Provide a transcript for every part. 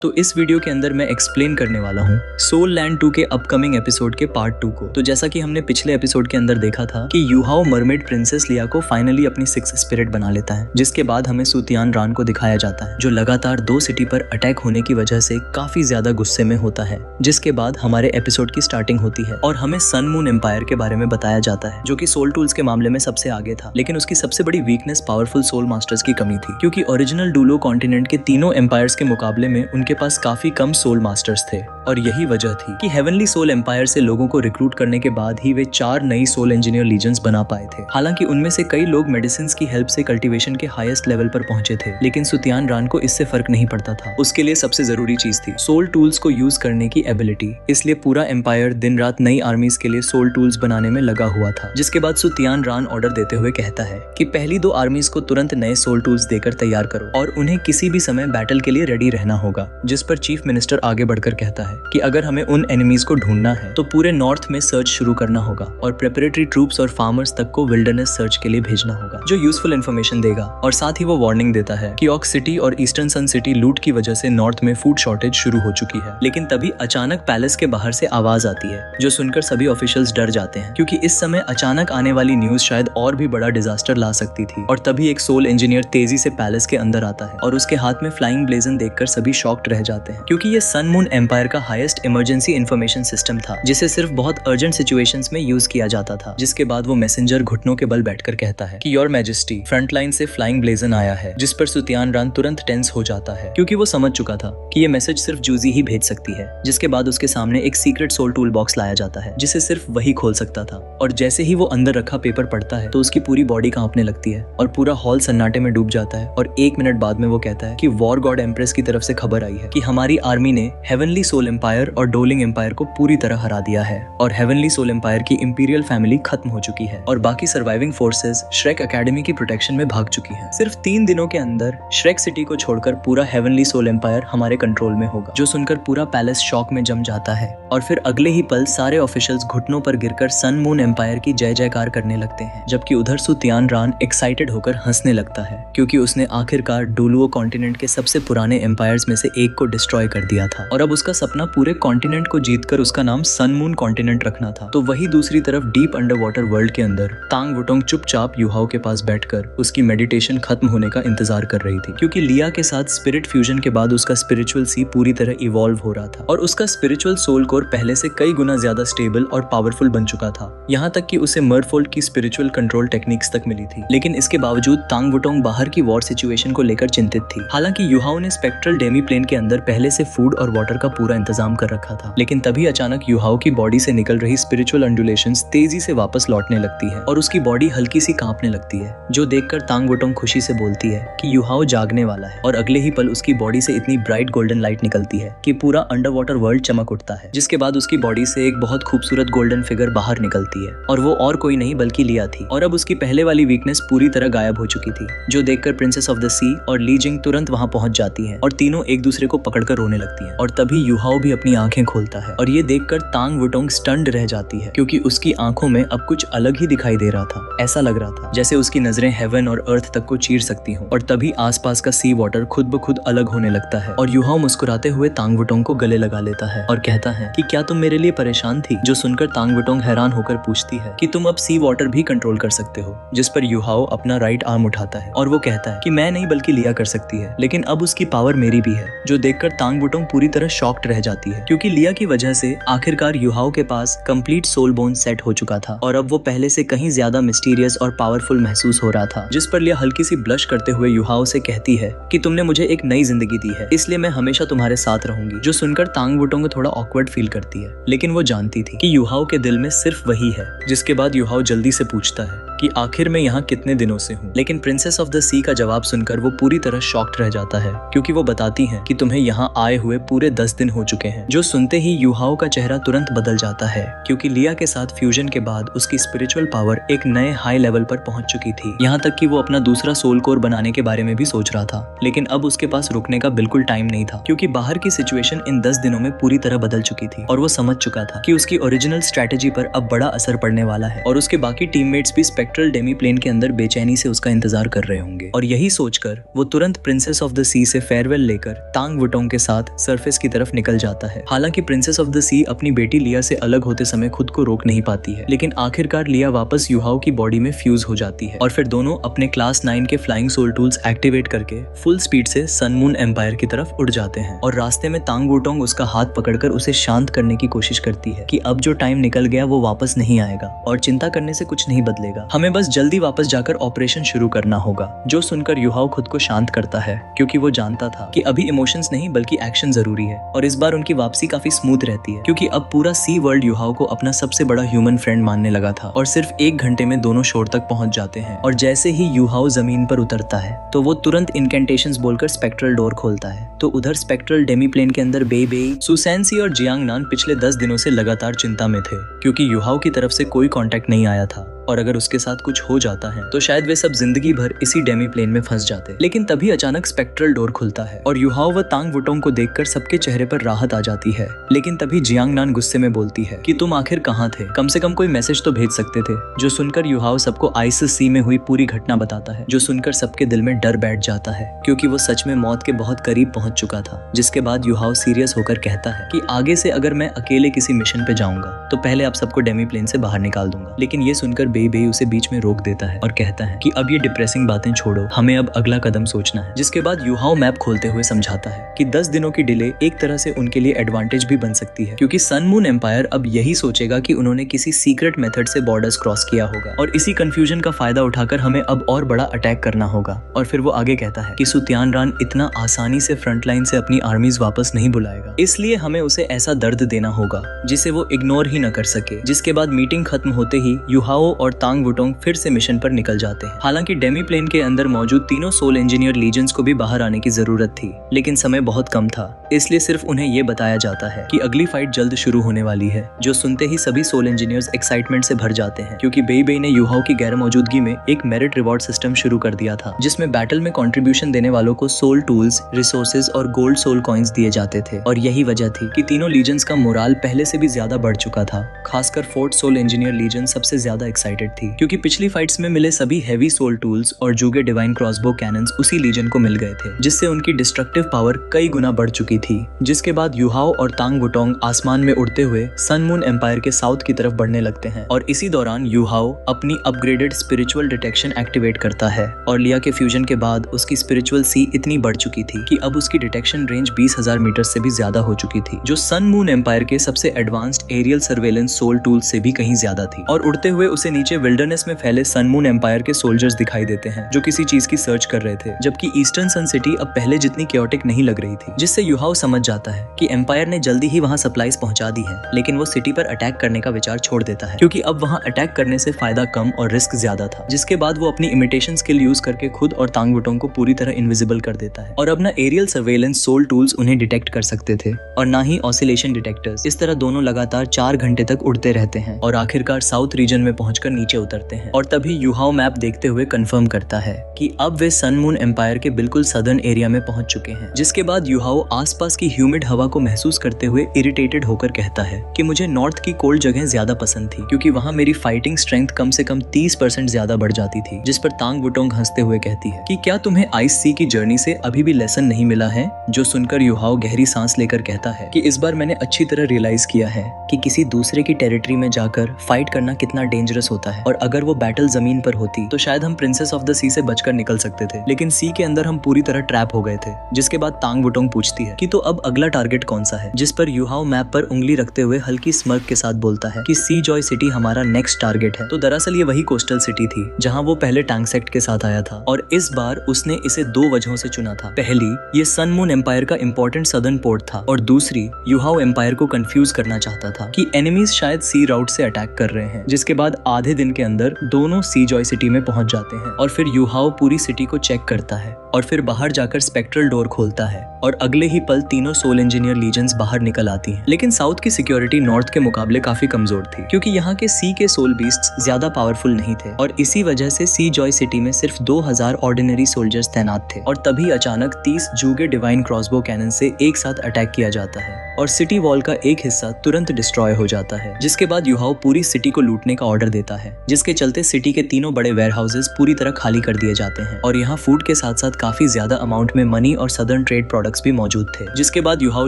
तो इस वीडियो के अंदर मैं एक्सप्लेन करने वाला हूँ सोल लैंड 2 के अपकमिंग एपिसोड के पार्ट 2 को। तो जैसा कि हमने पिछले एपिसोड के अंदर देखा था कि यूहाओ मरमेड प्रिंसेस लिया को फाइनली अपनी सिक्स स्पिरिट बना लेता है, जिसके बाद हमें सुतियान रान को दिखाया जाता है जो लगातार 2 सिटी पर अटैक होने की वजह से काफी ज्यादा गुस्से में होता है। जिसके बाद हमारे एपिसोड की स्टार्टिंग होती है और हमें सन मून एम्पायर के बारे में बताया जाता है, जो कि सोल टूल्स के मामले में सबसे आगे था, लेकिन उसकी सबसे बड़ी वीकनेस पावरफुल सोल मास्टर्स की कमी थी, क्योंकि ओरिजिनल डूलो कॉन्टिनेंट के तीनों एम्पायर्स के मुकाबले में उनके पास काफी कम सोल मास्टर्स थे। और यही वजह थी कि हेवनली सोल एम्पायर से लोगों को रिक्रूट करने के बाद ही वे 4 नई सोल इंजीनियर लीजेंड्स बना पाए थे। हालांकि उनमें से कई लोग मेडिसिन की हेल्प से कल्टीवेशन के हाईएस्ट लेवल पर पहुंचे थे, लेकिन सुतियान रान को इससे फर्क नहीं पड़ता था। उसके लिए सबसे जरूरी चीज थी सोल टूल्स को यूज करने की एबिलिटी। इसलिए पूरा एम्पायर दिन रात नई आर्मीज के लिए सोल टूल्स बनाने में लगा हुआ था। जिसके बाद सुतियान रान ऑर्डर देते हुए कहता है कि पहली 2 आर्मीज को तुरंत नए सोल टूल्स देकर तैयार करो और उन्हें किसी भी समय बैटल के लिए रेडी रहना होगा। जिस पर चीफ मिनिस्टर आगे बढ़कर कहता है कि अगर हमें उन एनिमीज को ढूंढना है तो पूरे नॉर्थ में सर्च शुरू करना होगा और प्रिपरेटरी ट्रूप्स और फार्मर्स तक को विल्डरनेस सर्च के लिए भेजना होगा, जो यूजफुल इन्फॉर्मेशन देगा। और साथ ही वो वार्निंग देता है कि ऑक सिटी और ईस्टर्न सन सिटी लूट की वजह से नॉर्थ में फूड शॉर्टेज शुरू हो चुकी है। लेकिन तभी अचानक पैलेस के बाहर से आवाज आती है, जो सुनकर सभी ऑफिशियल्स डर जाते हैं, क्योंकि इस समय अचानक आने वाली न्यूज शायद और भी बड़ा डिजास्टर ला सकती थी। और तभी एक सोल इंजीनियर तेजी से पैलेस के अंदर आता है और उसके हाथ में फ्लाइंग ब्लेजन देखकर सभी शॉक्ड रह जाते हैं, क्योंकि ये सन मून एम्पायर का हाईएस्ट इमरजेंसी इन्फॉर्मेशन सिस्टम था, जिसे सिर्फ बहुत अर्जेंट सिचुएशंस में यूज किया जाता था। जिसके बाद वो मैसेंजर घुटनों के बल बैठकर कहता है कि योर मैजेस्टी, फ्रंटलाइन से फ्लाइंग ब्लेजन आया है। जिस पर सुतियान रान तुरंत टेंस हो जाता है, क्योंकि वो समझ चुका था कि ये मैसेज सिर्फ जूजी ही भेज सकती है। जिसके बाद उसके सामने एक सीक्रेट सोल टूल बॉक्स लाया जाता है, जिसे सिर्फ वही खोल सकता था। और जैसे ही वो अंदर रखा पेपर पढ़ता है तो उसकी पूरी बॉडी कांपने लगती है और पूरा हॉल सन्नाटे में डूब जाता है। और 1 मिनट बाद में वो कहता है कि वॉर गॉड एम्प्रेस की तरफ से खबर आई है कि हमारी आर्मी ने हेवनली सोल एम्पायर और डोलिंग एम्पायर को पूरी तरह हरा दिया है और हेवनली सोल एम्पायर की इंपीरियल फैमिली खत्म हो चुकी है और बाकी सर्वाइविंग फोर्सेस श्रेक एकेडमी की प्रोटेक्शन में भाग चुकी हैं। सिर्फ 3 दिनों के अंदर श्रेक सिटी को छोड़कर पूरा हेवनली सोल एम्पायर हमारे कंट्रोल में होगा, जो सुनकर पूरा पैलेस शॉक में जम जाता है। और फिर अगले ही पल सारे ऑफिशियल्स घुटनों पर गिरकर सन मून एम्पायर की जय जयकार करने लगते हैं, जबकि उधर सुतियान रान एक्साइटेड होकर हंसने लगता है, क्योंकि उसने आखिरकार डूलुओ कॉन्टिनेंट के सबसे पुराने एम्पायर्स में से एक को डिस्ट्रॉय कर दिया था और अब उसका सपना पूरे कॉन्टिनेंट को जीतकर उसका नाम सन मून कॉन्टिनेंट रखना था। तो वही दूसरी तरफ डीप अंडर वाटर वर्ल्ड के अंदर तांग वुटोंग चुपचाप यूहाओ के पास बैठकर उसकी मेडिटेशन खत्म होने का इंतजार कर रही थी, क्योंकि लिया के साथ स्पिरिट फ्यूजन के बाद उसका स्पिरिचुअल सी पूरी तरह इवॉल्व हो रहा था और उसका स्पिरिचुअल सोल कोर पहले से कई गुना ज्यादा स्टेबल और पावरफुल बन चुका था। यहाँ तक कि उसे मर्फोल्ड की स्पिरिचुअल कंट्रोल टेक्निक्स तक मिली थी। लेकिन इसके बावजूद तांग वुटोंग बाहर की वॉर सिचुएशन को लेकर चिंतित थी। हालांकि यूहाओ ने स्पेक्ट्रल डेमी प्लेन के अंदर पहले से फूड और वाटर का पूरा इंतजाम कर रखा था, लेकिन तभी अचानक यूहाओ की बॉडी से निकल रही स्पिरिचुअल अंडुलेशंस तेजी से वापस लौटने लगती है और उसकी बॉडी हल्की सी कांपने लगती है, जो देखकर तांग वुटोंग खुशी से बोलती है कि यूहाओ जागने वाला है। और अगले ही पल उसकी बॉडी से इतनी ब्राइट गोल्डन लाइट निकलती है कि पूरा अंडर वाटर वर्ल्ड चमक उठता है। जिसके बाद उसकी बॉडी से एक बहुत खूबसूरत गोल्डन फिगर बाहर निकलती है और वो और कोई नहीं बल्कि लिया थी। और अब उसकी पहले वाली वीकनेस पूरी तरह गायब हो चुकी थी, जो देखकर प्रिंसेस ऑफ द सी और ली जिंग तुरंत वहां पहुंच जाती है और तीनों एक दूसरे को पकड़कर रोने लगती है। और तभी यूहाओ भी अपनी आंखें खोलता है और ये देखकर तांग वुटोंग स्टन्ड रह जाती है, क्योंकि उसकी आंखों में अब कुछ अलग ही दिखाई दे रहा था। ऐसा लग रहा था जैसे उसकी नजरें हेवन और अर्थ तक को चीर सकती हों। और तभी आसपास का सी वाटर खुद ब खुद अलग होने लगता है और यूहाओ मुस्कुराते हुए तांग वुटोंग को गले लगा लेता है और कहता है कि क्या तुम मेरे लिए परेशान थी? जो सुनकर तांग वुटोंग हैरान होकर पूछती है कि तुम अब सी वाटर भी कंट्रोल कर सकते हो। जिस पर यूहाओ अपना राइट आर्म उठाता है और वो कहता है कि मैं नहीं बल्कि लिया कर सकती है, लेकिन अब उसकी पावर मेरी भी है। जो देखकर तांग वुटोंग पूरी तरह शॉक्ड रह जाती है, क्योंकि लिया की वजह से आखिरकार यूहाओ के पास कंप्लीट सोल बोन सेट हो चुका था और अब वो पहले से कहीं ज्यादा मिस्टीरियस और पावरफुल महसूस हो रहा था। जिस पर लिया हल्की सी ब्लश करते हुए यूहाओ से कहती है कि तुमने मुझे एक नई जिंदगी दी है, इसलिए मैं हमेशा तुम्हारे साथ रहूंगी। जो सुनकर तांग वुटोंग थोड़ा ऑकवर्ड फील करती है, लेकिन वो जानती थी कि यूहाओ के दिल में सिर्फ वही है। जिसके बाद यूहाओ जल्दी से पूछता है कि आखिर मैं यहाँ कितने दिनों से हूँ, लेकिन प्रिंसेस ऑफ द सी का जवाब सुनकर वो पूरी तरह शॉक्ड रह जाता है, क्योंकि वो बताती हैं कि तुम्हें यहाँ आए हुए पूरे 10 दिन हो चुके हैं। जो सुनते ही यूहाओ का चेहरा तुरंत बदल जाता है, क्योंकि लिया के साथ फ्यूजन के बाद उसकी स्पिरिचुअल पावर एक नए हाई लेवल पर पहुंच चुकी थी। यहाँ तक कि वो अपना दूसरा सोल कोर बनाने के बारे में भी सोच रहा था, लेकिन अब उसके पास रुकने का बिल्कुल टाइम नहीं था, क्योंकि बाहर की सिचुएशन इन 10 दिनों में पूरी तरह बदल चुकी थी और वो समझ चुका था कि उसकी ओरिजिनल स्ट्रेटेजी पर अब बड़ा असर पड़ने वाला है और उसके बाकी टीममेट्स भी स्पेक्ट्रल डेमी प्लेन के अंदर बेचैनी से उसका इंतजार कर रहे होंगे। और यही सोचकर वो तुरंत प्रिंसेस ऑफ द सी से फेयरवेल लेकर तांग वुटोंग के साथ सरफेस की तरफ निकल जाता है। हालांकि प्रिंसेस ऑफ द सी अपनी बेटी लिया से अलग होते समय खुद को रोक नहीं पाती है, लेकिन आखिरकार लिया वापस यूहाओ की बॉडी में फ्यूज हो जाती है और फिर दोनों अपने क्लास 9 के फ्लाइंग सोल टूल्स एक्टिवेट करके फुल स्पीड से सन मून एम्पायर की तरफ उड़ जाते हैं। और रास्ते में तांग वुटोंग उसका हाथ पकड़कर उसे शांत करने की कोशिश करती है कि अब जो टाइम निकल गया वो वापस नहीं आएगा और चिंता करने से कुछ नहीं बदलेगा, हमें बस जल्दी वापस जाकर ऑपरेशन शुरू करना होगा। जो सुनकर यूहाओ खुद को शांत करता है क्योंकि वो जानता था कि अभी इमोशंस नहीं बल्कि एक्शन जरूरी है। और इस बार उनकी वापसी काफी स्मूथ रहती है क्योंकि अब पूरा सी वर्ल्ड यूहाओ को अपना सबसे बड़ा ह्यूमन फ्रेंड मानने लगा था और सिर्फ 1 घंटे में दोनों शोर तक पहुंच जाते हैं। और जैसे ही यूहाओ जमीन पर उतरता है तो वो तुरंत इनकेंटेशंस बोलकर स्पेक्ट्रल डोर खोलता है। तो उधर स्पेक्ट्रल डेमी प्लेन के अंदर बेई, सुसेंसी और जियांग नान पिछले 10 दिनों से लगातार चिंता में थे क्योंकि यूहाओ की तरफ से कोई कांटेक्ट नहीं आया था और अगर उसके साथ कुछ हो जाता है तो शायद वे सब जिंदगी भर इसी डेमी प्लेन में फंस जाते। लेकिन तभी अचानक स्पेक्ट्रल डोर खुलता है और यूहाओ व तांग वुटोंग को देखकर सबके चेहरे पर राहत आ जाती है। लेकिन तभी जियांग नान गुस्से में बोलती है कि तुम आखिर कहाँ थे, कम से कम कोई मैसेज तो भेज सकते थे। जो सुनकर यूहाओ सबको आइसिस सी में हुई पूरी घटना बताता है, जो सुनकर सबके दिल में डर बैठ जाता है क्योंकि वो सच में मौत के बहुत करीब पहुंच चुका था। जिसके बाद यूहाओ सीरियस होकर कहता है कि आगे से अगर मैं अकेले किसी मिशन पे जाऊंगा तो पहले आप सबको डेमी प्लेन से बाहर निकाल दूंगा। लेकिन ये सुनकर बेई उसे बीच में रोक देता है और कहता है कि अब ये डिप्रेसिंग बातें छोड़ो, हमें अब अगला कदम सोचना है। जिसके बाद यूहाओ मैप खोलते हुए समझाता है कि 10 दिनों की डिले एक तरह से उनके लिए एडवांटेज भी बन सकती है क्योंकि सन मून एम्पायर अब यही सोचेगा कि उन्होंने किसी सीक्रेट मेथड से बॉर्डर्स क्रॉस किया होगा और इसी कंफ्यूजन का फायदा उठाकर हमें अब और बड़ा अटैक करना होगा। और फिर वो आगे कहता है कि सुतियानरान इतना आसानी से फ्रंट लाइन से अपनी आर्मीज वापस नहीं बुलाएगा, इसलिए हमें उसे ऐसा दर्द देना होगा जिसे वो इग्नोर ही न कर सके। जिसके बाद मीटिंग खत्म होते ही यूहाओ और तांग वुटोंग फिर से मिशन पर निकल जाते हैं। हालांकि डेमी प्लेन के अंदर मौजूद तीनों सोल इंजीनियर लीजेंड्स को भी बाहर आने की जरूरत थी, लेकिन समय बहुत कम था, इसलिए सिर्फ उन्हें ये बताया जाता है कि अगली फाइट जल्द शुरू होने वाली है। जो सुनते ही सभी सोल इंजीनियर्स एक्साइटमेंट से भर जाते हैं क्योंकि बेई ने यूहाओ की गैर मौजूदगी में एक मेरिट रिवॉर्ड सिस्टम शुरू कर दिया था जिसमें बैटल में कंट्रीब्यूशन देने वालों को सोल टूल्स, रिसोर्सेज और गोल्ड सोल कॉइन्स दिए जाते थे। और यही वजह थी कि तीनों लीजेंड्स का मोराल पहले से भी ज्यादा बढ़ चुका था। खासकर फोर्थ सोल इंजीनियर लीजन सबसे ज्यादा एक्साइटेड थी क्योंकि पिछली फाइट्स में मिले सभी हैवी सोल टूल्स और जूगे डिवाइन क्रॉसबो कैनन्स उसी लीजन को मिल गए थे, जिससे उनकी डिस्ट्रक्टिव पावर कई गुना बढ़ चुकी थी। जिसके बाद यूहाओ और तांग वुटोंग आसमान में उड़ते हुए सन मून एम्पायर के साउथ की तरफ बढ़ने लगते हैं और इसी दौरान यूहाओ अपनी अपग्रेडेड स्पिरिचुअल डिटेक्शन एक्टिवेट करता है और लिया के फ्यूजन के बाद उसकी स्पिरिचुअल सी इतनी बढ़ चुकी थी कि अब उसकी डिटेक्शन रेंज 20,000 मीटर से भी ज्यादा हो चुकी थी, जो सन मून एम्पायर के सबसे एडवांस्ड एरियल सर्वेलेंस सोल टूल से भी कहीं ज्यादा थी। और उड़ते हुए उसे नीचे विल्डरनेस में फैले सन मून एम्पायर के सोल्जर्स दिखाई देते हैं जो किसी चीज की सर्च कर रहे थे, जबकि ईस्टर्न सन सिटी अब पहले जितनी क्योटिक नहीं लग रही थी, जिससे यूहाओ समझ जाता है कि एम्पायर ने जल्दी ही वहां सप्लाईज पहुंचा दी है। लेकिन वो सिटी पर अटैक करने का विचार छोड़ देता है क्योंकि अब वहां अटैक करने से फायदा कम और रिस्क ज्यादा था। जिसके बाद वो अपनी इमिटेशन स्किल यूज करके खुद और तांग वुटोंग को पूरी तरह इनविजिबल कर देता है और अब ना एरियल सर्वेलेंस सोल टूल्स उन्हें डिटेक्ट कर सकते थे और ना ही ऑसिलेशन डिटेक्टर्स। इस तरह दोनों लगातार 4 घंटे तक उड़ते रहते हैं और आखिरकार साउथ रीजन में पहुंचकर नीचे उतरते हैं। और तभी यूहाओ मैप देखते हुए कंफर्म करता है कि अब वे सन मून एम्पायर के बिल्कुल सदर्न एरिया में पहुंच चुके हैं। जिसके बाद यूहाओ आसपास की ह्यूमिड हवा को महसूस करते हुए इरिटेटेड होकर कहता है कि मुझे नॉर्थ की कोल्ड जगह ज्यादा पसंद थी क्योंकि वहां मेरी फाइटिंग स्ट्रेंथ कम से कम 30% ज्यादा बढ़ जाती थी। जिस पर तांग वुटोंग हंसते हुए कहती है कि क्या तुम्हें आइस सी की जर्नी से अभी भी लेसन नहीं मिला है? जो सुनकर यूहाओ गहरी सांस लेकर कहता है कि इस बार मैंने अच्छी तरह रियलाइज किया है कि किसी दूसरे की टेरिटरी में जाकर फाइट करना कितना डेंजरस होता है और अगर वो बैटल जमीन पर होती तो शायद हम प्रिंसेस ऑफ द सी से बचकर निकल सकते थे, लेकिन सी के अंदर हम पूरी तरह ट्रैप हो गए थे। जिसके बाद तांग वुटोंग पूछती है कि तो अब अगला टारगेट कौन सा है? जिस पर यूहाओ मैप पर उंगली रखते हुए हल्की स्मर्क के साथ बोलता है कि सी जॉय सिटी हमारा नेक्स्ट टारगेट है। तो दरअसल ये वही कोस्टल सिटी थी जहां वो पहले टैंक सेक्ट के साथ आया था और इस बार उसने इसे 2 वजहों से चुना था। पहली, ये सन मून एम्पायर का इंपॉर्टेंट सदर्न पोर्ट था और दूसरी, यूहाओ एम्पायर को कंफ्यूज करना चाहता था कि एनिमीज शायद सी राउट से अटैक कर रहे हैं। जिसके बाद आधे दिन के अंदर दोनों सी जॉय सिटी में पहुंच जाते हैं और फिर यूहाओ पूरी सिटी को चेक करता है और फिर बाहर जाकर स्पेक्ट्रल डोर खोलता है और अगले ही पल तीनों सोल इंजीनियर लीजेंड्स बाहर निकल आती हैं। लेकिन साउथ की सिक्योरिटी नॉर्थ के मुकाबले काफी कमजोर थी क्योंकि यहाँ के सी के सोल बीस्ट्स ज्यादा पावरफुल नहीं थे और इसी वजह से सी जॉय सिटी में सिर्फ 2000 ऑर्डिनरी सोल्जर्स तैनात थे। और तभी अचानक 30 जूगे डिवाइन क्रॉसबो कैनन से एक साथ अटैक किया जाता है और सिटी वॉल का एक हिस्सा तुरंत डिस्ट्रॉय हो जाता है, जिसके बाद युहाओ पूरी सिटी को लूटने का ऑर्डर देता है, जिसके चलते सिटी के तीनों बड़े वेयर हाउसेस पूरी तरह खाली कर दिए जाते हैं और यहाँ फूड के साथ साथ काफी ज्यादा अमाउंट में मनी और सदर्न ट्रेड प्रोडक्ट्स भी मौजूद थे। जिसके बाद युहाओ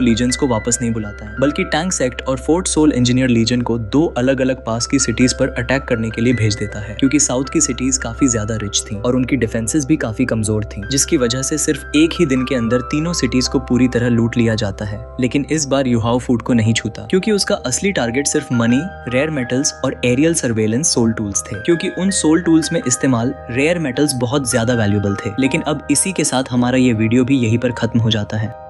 लीजन्स को वापस नहीं बुलाता है, बल्कि टैंक सेक्ट और फोर्ट सोल इंजीनियर लीजन को 2 अलग अलग पास की सिटीज पर अटैक करने के लिए भेज देता है, क्योंकि साउथ की सिटीज काफी ज्यादा रिच थी और उनकी डिफेंसेस भी काफी कमजोर थी, जिसकी वजह से सिर्फ एक ही दिन के अंदर तीनों सिटीज को पूरी तरह लूट लिया जाता है। लेकिन इस बार युहाओ फूड को नहीं छूता, क्योंकि उसका असली टारगेट सिर्फ मनी, रेयर मेटल्स और एरियल सर्वेलेंस सोल टूल्स थे, क्योंकि उन सोल टूल्स में इस्तेमाल रेयर मेटल्स बहुत ज्यादा वैल्यूएबल थे। लेकिन अब इसी के साथ हमारा ये वीडियो भी यहीं पर खत्म हो जाता है।